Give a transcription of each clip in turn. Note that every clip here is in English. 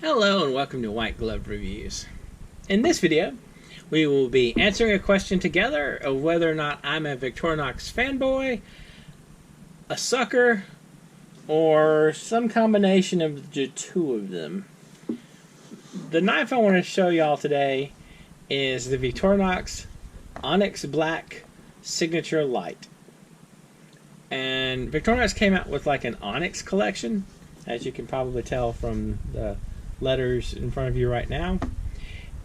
Hello and welcome to White Glove Reviews. In this video, we will be answering a question together of whether or not I'm a Victorinox fanboy, a sucker, or some combination of the two of them. The knife I want to show y'all today is the Victorinox Onyx Black Signature Lite. And Victorinox came out with like an Onyx collection, as you can probably tell from the letters in front of you right now,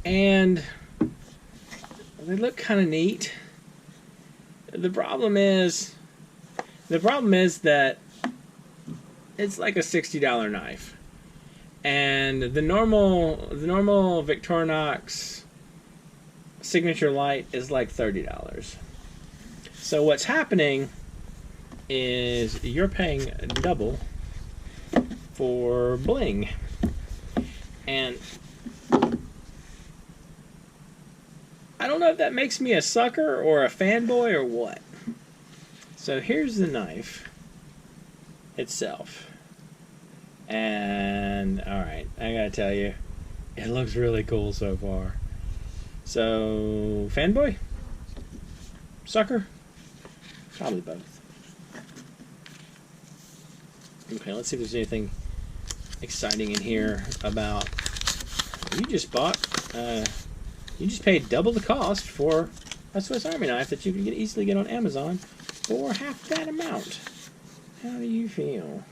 and they look kind of neat. The problem is that it's like a $60 knife, and the normal Victorinox Signature Lite is like $30. So what's happening is you're paying double for bling. And I don't know if that makes me a sucker or a fanboy or what. So here's the knife itself. And alright, I gotta tell you, it looks really cool so far. So, fanboy? Sucker? Probably both. Okay, let's see if there's anything exciting in here about you just paid double the cost for a Swiss Army knife that you can easily get on Amazon for half that amount. How do you feel?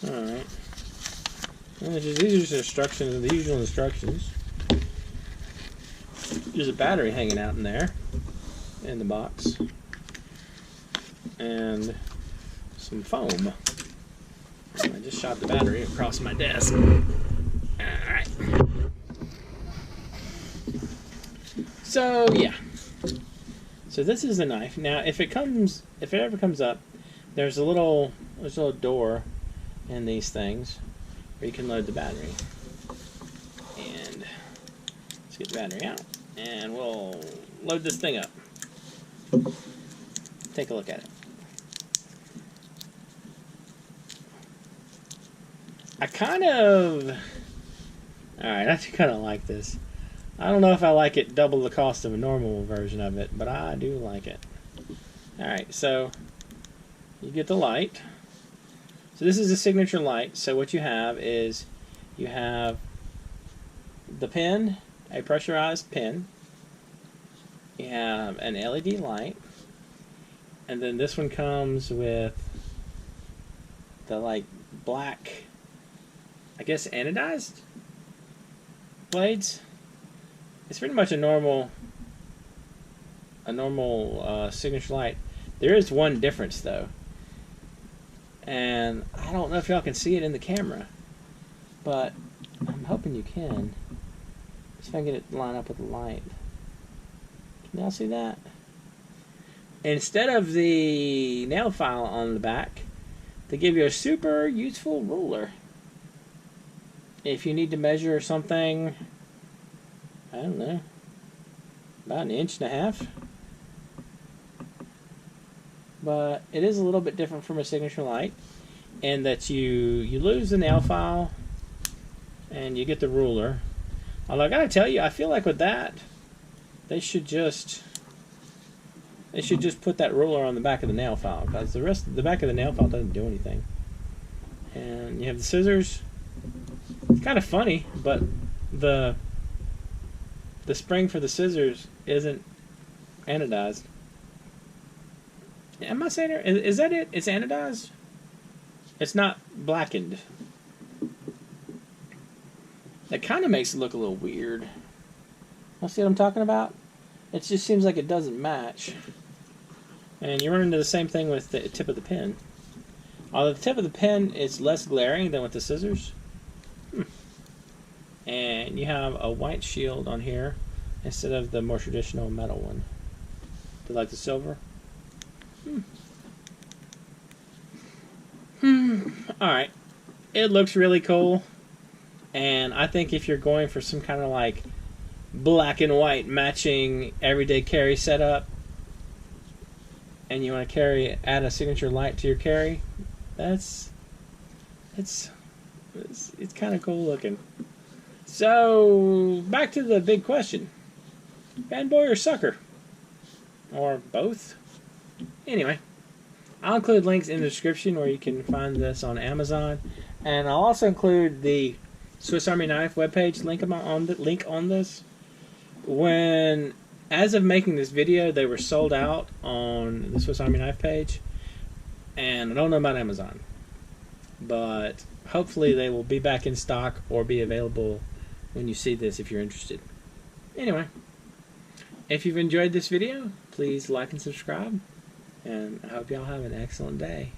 Alright. These are just instructions, the usual instructions. There's a battery hanging out in there, in the box. And some foam. I just shot the battery across my desk. Alright. So, yeah. So this is the knife. Now, if it ever comes up, there's a little door in these things where you can load the battery. And let's get the battery out. And we'll load this thing up. Take a look at it. I kind of like this. I don't know if I like it double the cost of a normal version of it, but I do like it. Alright, so you get the light. So this is a signature light. So what you have is you have the pin, a pressurized pin. You have an LED light. And then this one comes with the like black, I guess, anodized blades. It's pretty much a normal signature light. There is one difference though, and I don't know if y'all can see it in the camera, but I'm hoping you can. See if I can get it to line up with the light. Can y'all see that? Instead of the nail file on the back, they give you a super useful ruler. If you need to measure something, I don't know, about 1.5 inches. But it is a little bit different from a signature light in that you lose the nail file and you get the ruler. Although I gotta tell you, I feel like with that, they should just put that ruler on the back of the nail file, because the back of the nail file doesn't do anything. And you have the scissors. It's kind of funny, but the spring for the scissors isn't anodized. Am I saying it? Is that it? It's anodized? It's not blackened. That kind of makes it look a little weird. You see what I'm talking about? It just seems like it doesn't match. And you run into the same thing with the tip of the pen. Although the tip of the pen is less glaring than with the scissors. And you have a white shield on here instead of the more traditional metal one. Do you like the silver? Alright. It looks really cool. And I think if you're going for some kind of like black and white matching everyday carry setup, and you want to add a signature light to your carry, that's it's kind of cool looking. So back to the big question: fanboy or sucker, or both? Anyway, I'll include links in the description where you can find this on Amazon, and I'll also include the Swiss Army Knife webpage link on this. As of making this video, they were sold out on the Swiss Army Knife page, and I don't know about Amazon, but hopefully they will be back in stock or be available when you see this if you're interested. Anyway, if you've enjoyed this video, please like and subscribe, and I hope y'all have an excellent day.